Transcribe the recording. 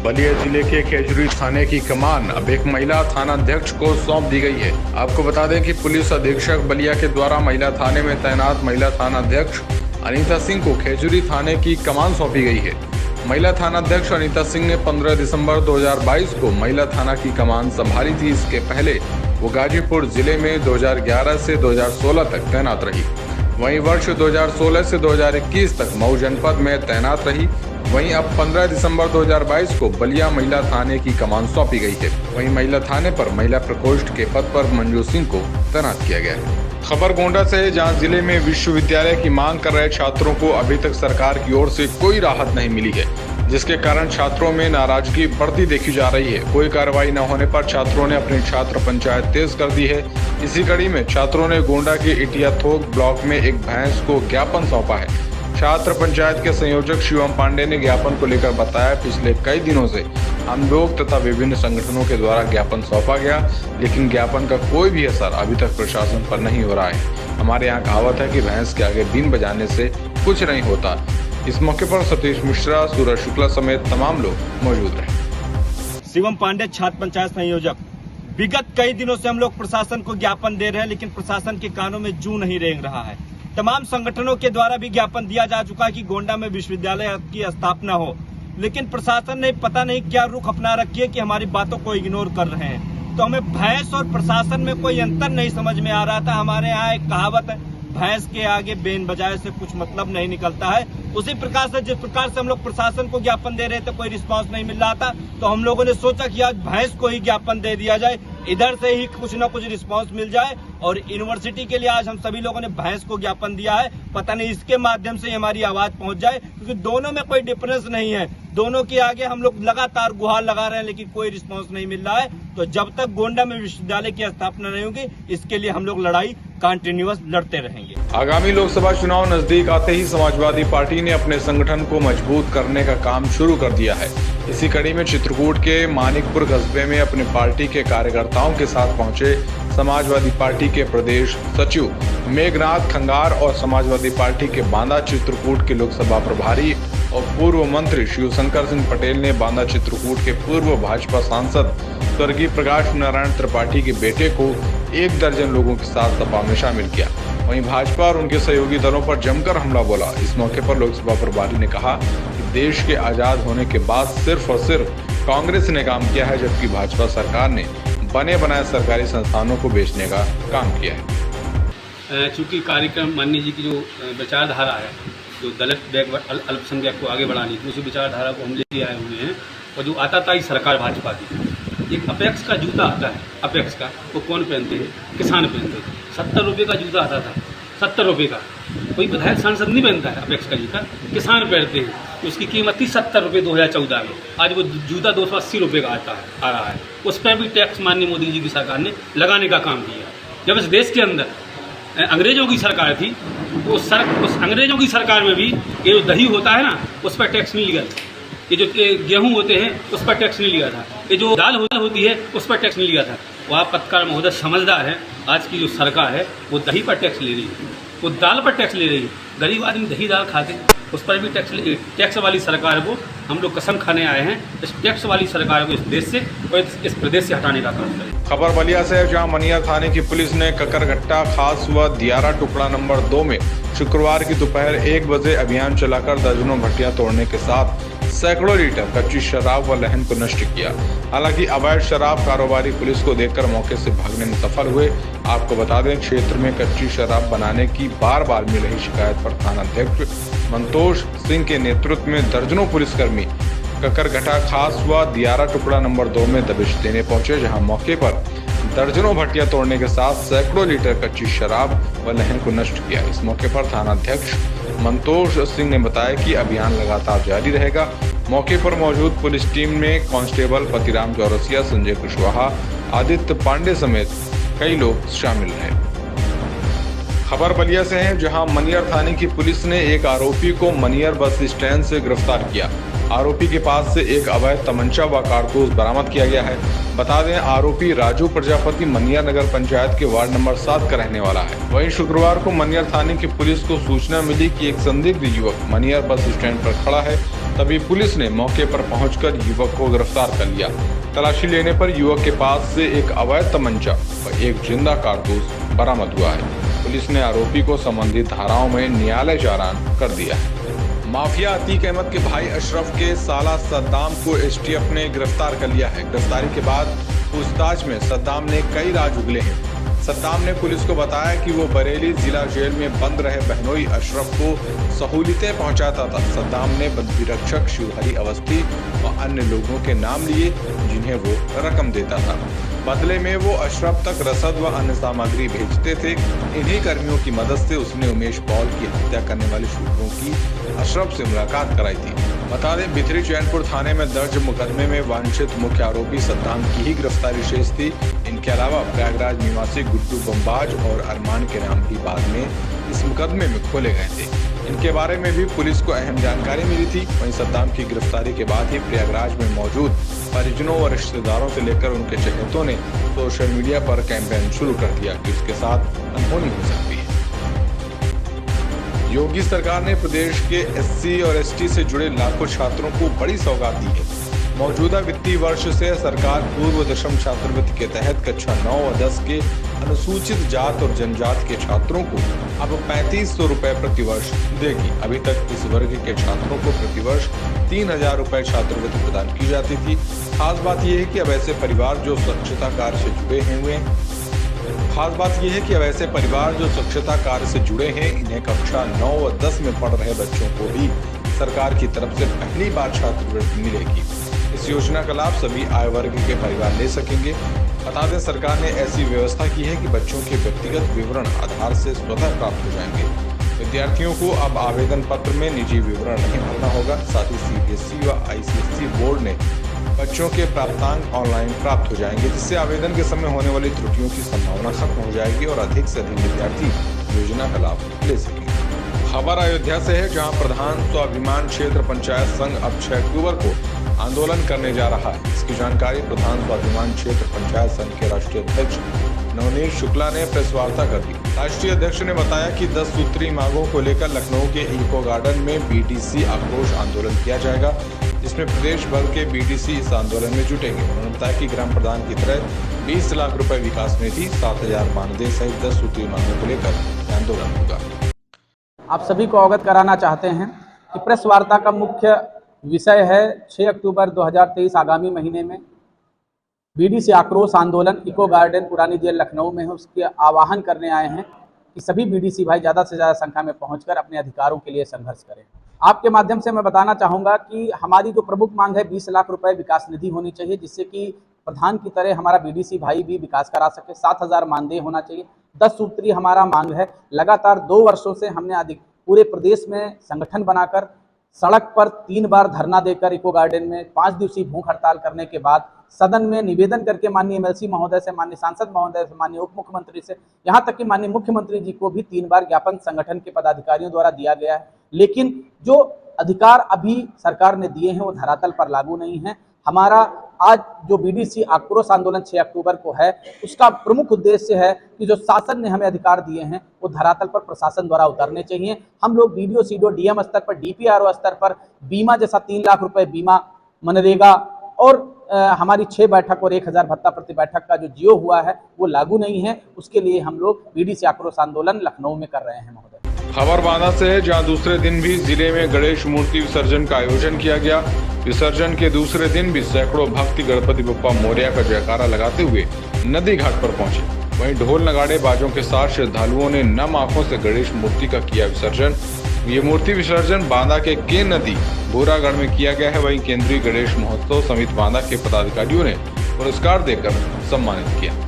बलिया जिले के खेजूरी थाने की कमान अब एक महिला थानाध्यक्ष को सौंप दी गई है। आपको बता दें कि पुलिस अधीक्षक बलिया के द्वारा महिला थाने में तैनात महिला थानाध्यक्ष अनीता सिंह को खेजूरी थाने की कमान सौंपी गई है। महिला थानाध्यक्ष अनीता सिंह ने 15 दिसंबर 2022 को महिला थाना की कमान संभाली थी। इसके पहले वो गाजीपुर जिले में 2011 से 2016 तक तैनात रही। वहीं वर्ष 2016 से 2021 तक मऊ जनपद में तैनात रही। वहीं अब 15 दिसंबर 2022 को बलिया महिला थाने की कमान सौंपी गई है। वहीं महिला थाने पर महिला प्रकोष्ठ के पद पर मंजू सिंह को तैनात किया गया है। खबर गोंडा से है, जहां जिले में विश्वविद्यालय की मांग कर रहे छात्रों को अभी तक सरकार की ओर से कोई राहत नहीं मिली है, जिसके कारण छात्रों में नाराजगी बढ़ती देखी जा रही है। कोई कार्रवाई न होने पर छात्रों ने अपनी छात्र पंचायत तेज कर दी है। इसी कड़ी में छात्रों ने गोंडा के इटिया थोक ब्लॉक में एक भैंस को ज्ञापन सौंपा है। छात्र पंचायत के संयोजक शिवम पांडे ने ज्ञापन को लेकर बताया, पिछले कई दिनों से हम लोग तथा विभिन्न संगठनों के द्वारा ज्ञापन सौंपा गया, लेकिन ज्ञापन का कोई भी असर अभी तक प्रशासन पर नहीं हो रहा है। हमारे यहाँ कहावत है कि भैंस के आगे बीन बजाने से कुछ नहीं होता। इस मौके पर सतीश मिश्रा, सूरज शुक्ला समेत तमाम लोग मौजूद रहे। शिवम पांडे, छात्र पंचायत संयोजक। विगत कई दिनों से हम लोग प्रशासन को ज्ञापन दे रहे हैं, लेकिन प्रशासन के कानों में जू नहीं रेंग रहा है। तमाम संगठनों के द्वारा भी ज्ञापन दिया जा चुका है कि गोंडा में विश्वविद्यालय की स्थापना हो, लेकिन प्रशासन ने पता नहीं क्या रुख अपना रखी है कि हमारी बातों को इग्नोर कर रहे हैं। तो हमें भैंस और प्रशासन में कोई अंतर नहीं समझ में आ रहा था। हमारे यहाँ एक कहावत है, भैंस के आगे बेन बजाए से कुछ मतलब नहीं निकलता है। उसी प्रकार से जिस प्रकार से हम लोग प्रशासन को ज्ञापन दे रहे थे, कोई रिस्पांस नहीं मिल रहा था, तो हम लोगों ने सोचा कि आज भैंस को ही ज्ञापन दे दिया जाए, इधर से ही कुछ न कुछ रिस्पांस मिल जाए। और यूनिवर्सिटी के लिए आज हम सभी लोगों ने भैंस को ज्ञापन दिया है। पता नहीं इसके माध्यम से हमारी आवाज पहुंच जाए, क्योंकि दोनों में कोई डिफरेंस नहीं है। दोनों के आगे हम लोग लगातार गुहार लगा रहे हैं, लेकिन कोई रिस्पांस नहीं मिल रहा है। तो जब तक गोंडा में विश्वविद्यालय की स्थापना नहीं होगी, इसके लिए हम लोग लड़ाई कंटिन्यूअस लड़ते रहेंगे। आगामी लोकसभा चुनाव नजदीक आते ही समाजवादी पार्टी ने अपने संगठन को मजबूत करने का काम शुरू कर दिया है। इसी कड़ी में चित्रकूट के मानिकपुर कस्बे में अपनी पार्टी के कार्यकर्ताओं के साथ पहुंचे समाजवादी पार्टी के प्रदेश सचिव मेघनाथ खंगार और समाजवादी पार्टी के बांदा चित्रकूट के लोकसभा प्रभारी और पूर्व मंत्री शिवशंकर सिंह पटेल ने बांदा चित्रकूट के पूर्व भाजपा सांसद स्वर्गीय प्रकाश नारायण त्रिपाठी के बेटे को 1 दर्जन लोगों के साथ सभा में शामिल किया। वहीं भाजपा और उनके सहयोगी दलों पर जमकर हमला बोला। इस मौके पर लोकसभा प्रभारी ने कहा कि देश के आजाद होने के बाद सिर्फ और सिर्फ कांग्रेस ने काम किया है, जबकि भाजपा सरकार ने बने बनाए सरकारी संस्थानों को बेचने का काम किया है। चूंकि कार्यक्रम माननीय जी की जो विचारधारा है, जो दलित बैकवर्ड अल्पसंख्यक को आगे बढ़ाने की, उसी विचारधारा को हम लेके आए हुए हैं। और जो आताताई सरकार भाजपा की, एक अपेक्स का जूता आता है, अपेक्स का वो कौन पहनते हैं? किसान पहनते हैं। 70 रुपये का जूता आता था, 70 रुपये का। कोई विधायक सांसद नहीं पहनता है अपेक्स का जूता, किसान पहनते हैं। उसकी कीमत थी 70 रुपये 2014 में। आज वो जूता 280 रुपये का आ रहा है। उस पर भी टैक्स माननीय मोदी जी की सरकार ने लगाने का काम किया। जब इस देश के अंदर अंग्रेजों की सरकार थी, तो उस अंग्रेजों की सरकार में भी ये जो दही होता है ना, उस पर टैक्स नहीं लिया था। ये जो गेहूं होते हैं, उस पर टैक्स नहीं लिया था। ये जो दाल होती है, उस पर टैक्स नहीं लिया था। वह पत्रकार महोदय समझदार है। आज की जो सरकार है, वो दही पर टैक्स ले रही है, वो दाल पर टैक्स ले रही है। गरीब आदमी दही दाल खाते हैं, उस पर भी टैक्स वाली सरकार को हम लोग कसम खाने आए हैं। इस टैक्स वाली सरकार को इस देश से और इस प्रदेश से हटाने का काम करें। खबर बलिया से है, जहां मनियर थाने की पुलिस ने ककरघट्टा खास व दियारा टुकड़ा नंबर 2 में शुक्रवार की दोपहर 1 बजे अभियान चलाकर दर्जनों भट्टियां तोड़ने के साथ सैकड़ों लीटर कच्ची शराब व लहन को नष्ट किया। हालांकि अवैध शराब कारोबारी पुलिस को देखकर मौके से भागने में सफल हुए। आपको बता दें, क्षेत्र में कच्ची शराब बनाने की बार बार मिल रही शिकायत पर थानाध्यक्ष मंतोष सिंह के नेतृत्व में दर्जनों पुलिसकर्मी ककरघट्टा खास व दियारा टुकड़ा नंबर 2 में दबिश देने पहुंचे, जहां मौके पर दर्जनों भट्टियां तोड़ने के साथ सैकड़ों लीटर कच्ची शराब व लहन को नष्ट किया। इस मौके पर थानाध्यक्ष मंतोष सिंह ने बताया कि अभियान लगातार जारी रहेगा। मौके पर मौजूद पुलिस टीम में कांस्टेबल पतिराम चौरसिया, संजय कुशवाहा, आदित्य पांडे समेत कई लोग शामिल रहे। खबर बलिया से है, जहां मनियर थाने की पुलिस ने एक आरोपी को मनियर बस स्टैंड से गिरफ्तार किया। आरोपी के पास से एक अवैध तमंचा व कारतूस बरामद किया गया है। बता दें, आरोपी राजू प्रजापति मनियर नगर पंचायत के वार्ड नंबर 7 का रहने वाला है। वहीं शुक्रवार को मनियर थाने की पुलिस को सूचना मिली कि एक संदिग्ध युवक मनियर बस स्टैंड पर खड़ा है। तभी पुलिस ने मौके पर पहुंचकर युवक को गिरफ्तार कर लिया। तलाशी लेने पर युवक के पास से एक अवैध तमंचा व एक जिंदा कारतूस बरामद हुआ है। पुलिस ने आरोपी को संबंधित धाराओं में न्यायालय चालान कर दिया है। माफिया अतीक अहमद के भाई अशरफ के साला सद्दाम को एसटीएफ ने गिरफ्तार कर लिया है। गिरफ्तारी के बाद पूछताछ में सद्दाम ने कई राज उगले हैं। सद्दाम ने पुलिस को बताया कि वो बरेली जिला जेल में बंद रहे बहनोई अशरफ को सहूलियतें पहुंचाता था। सद्दाम ने बंदी रक्षक शिवहरी अवस्थी व अन्य लोगों के नाम लिए जिन्हें वो रकम देता था। बदले में वो अशरफ तक रसद व अन्य सामग्री भेजते थे। इन्हीं कर्मियों की मदद से उसने उमेश पॉल की हत्या करने वाले शूटरों की अशरफ से मुलाकात कराई थी। बता दें, बिथरी चैनपुर थाने में दर्ज मुकदमे में वांछित मुख्य आरोपी सद्दाम की ही गिरफ्तारी शेष थी। इनके अलावा प्रयागराज निवासी गुड्डू बम्बाज और अरमान के नाम भी बाद में इस मुकदमे में खोले गए थे। इनके बारे में भी पुलिस को अहम जानकारी मिली थी। वहीं सद्दाम की गिरफ्तारी के बाद ही प्रयागराज में मौजूद परिजनों व रिश्तेदारों से लेकर उनके चहेतों ने सोशल मीडिया पर कैंपेन शुरू कर दिया कि उसके साथ अनहोनी हो सकती है। योगी सरकार ने प्रदेश के एससी और एसटी से जुड़े लाखों छात्रों को बड़ी सौगात दी है। मौजूदा वित्तीय वर्ष से सरकार पूर्व दशम छात्रवृत्ति के तहत कक्षा 9 व 10 के अनुसूचित जात और जनजाति के छात्रों को अब 3500 रुपए प्रति वर्ष देगी। अभी तक इस वर्ग के छात्रों को प्रति वर्ष 3000 रुपए छात्रवृत्ति प्रदान की जाती थी। खास बात यह है कि अब ऐसे परिवार जो स्वच्छता कार्य से जुड़े हैं इन्हें कक्षा 9 व 10 में पढ़ रहे बच्चों को भी सरकार की तरफ से पहली बार छात्रवृत्ति मिलेगी। इस योजना का लाभ सभी आय वर्ग के परिवार ले सकेंगे। बता दें, सरकार ने ऐसी व्यवस्था की है कि बच्चों के व्यक्तिगत विवरण आधार से स्वतः प्राप्त हो जाएंगे। विद्यार्थियों को अब आवेदन पत्र में निजी विवरण नहीं भरना होगा। साथ ही सीबीएसई व आईसीएसई बोर्ड ने बच्चों के प्राप्तांक ऑनलाइन प्राप्त हो जाएंगे, जिससे आवेदन के समय होने वाली त्रुटियों की संभावना खत्म हो जाएगी और अधिक से अधिक विद्यार्थी योजना का लाभ ले सकेंगे। खबर अयोध्या से है, जहां प्रधान स्वाभिमान क्षेत्र पंचायत संघ अब 6 अक्टूबर को आंदोलन करने जा रहा है। इसकी जानकारी प्रधान स्वाभिमान क्षेत्र पंचायत संघ के राष्ट्रीय अध्यक्ष नवनीत शुक्ला ने प्रेस वार्ता कर दी। राष्ट्रीय अध्यक्ष ने बताया कि 10 सूत्री मांगों को लेकर लखनऊ के इको गार्डन में बीटीसी आक्रोश आंदोलन किया जाएगा, जिसमें प्रदेश भर के बीटीसी इस आंदोलन में जुटेंगे। उन्होंने बताया कि ग्राम प्रधान की तरह 20 लाख रुपए विकास निधि, 7000 मानदेय सहित 10 सूत्री मांगों को लेकर आंदोलन होगा। आप सभी को अवगत कराना चाहते हैं कि प्रेस वार्ता का मुख्य विषय है 6 अक्टूबर 2023 आगामी महीने में बीडीसी आक्रोश आंदोलन इको गार्डन पुरानी जेल लखनऊ में है। उसके आह्वान करने आए हैं कि सभी बीडीसी भाई ज़्यादा से ज़्यादा संख्या में पहुंचकर अपने अधिकारों के लिए संघर्ष करें। आपके माध्यम से मैं बताना चाहूँगा कि हमारी जो प्रमुख मांग है 20 लाख रुपए विकास निधि होनी चाहिए, जिससे कि प्रधान की तरह हमारा बीडीसी भाई भी विकास करा सके। 7000 मानदेय होना चाहिए। 10 सूत्री हमारा मांग है। लगातार 2 वर्षों से हमने पूरे प्रदेश में संगठन बनाकर सड़क पर 3 बार धरना देकर इको गार्डन में 5 दिवसीय भूख हड़ताल करने के बाद सदन में निवेदन करके माननीय एमएलसी महोदय से, माननीय सांसद महोदय से, माननीय उप मुख्यमंत्री से, यहाँ तक कि माननीय मुख्यमंत्री जी को भी 3 बार ज्ञापन संगठन के पदाधिकारियों द्वारा दिया गया है। लेकिन जो अधिकार अभी सरकार ने दिए हैं वो धरातल पर लागू नहीं है। हमारा आज जो बीडीसी आक्रोश आंदोलन 6 अक्टूबर को है, उसका प्रमुख उद्देश्य है कि जो शासन ने हमें अधिकार दिए हैं वो धरातल पर प्रशासन द्वारा उतरने चाहिए। हम लोग बीडीओ सीडीओ डीएम स्तर पर, डीपीआरओ स्तर पर बीमा जैसा 3 लाख रुपए बीमा, मनरेगा और हमारी 6 बैठक और 1000 भत्ता प्रति बैठक का जो जियो हुआ है वो लागू नहीं है। उसके लिए हम लोग बीडीसी आक्रोश आंदोलन लखनऊ में कर रहे हैं महोदय। खबर बांदा से है, जहां दूसरे दिन भी जिले में गणेश मूर्ति विसर्जन का आयोजन किया गया। विसर्जन के दूसरे दिन भी सैकड़ों भक्त गणपति बप्पा मोरया का जयकारा लगाते हुए नदी घाट पर पहुंचे। वहीं ढोल नगाड़े बाजों के साथ श्रद्धालुओं ने नम आंखों से गणेश मूर्ति का किया विसर्जन। ये मूर्ति विसर्जन बांदा के केन नदी भूरागढ़ में किया गया है। वहीं केंद्रीय गणेश महोत्सव समिति बांदा के पदाधिकारियों ने पुरस्कार देकर सम्मानित किया।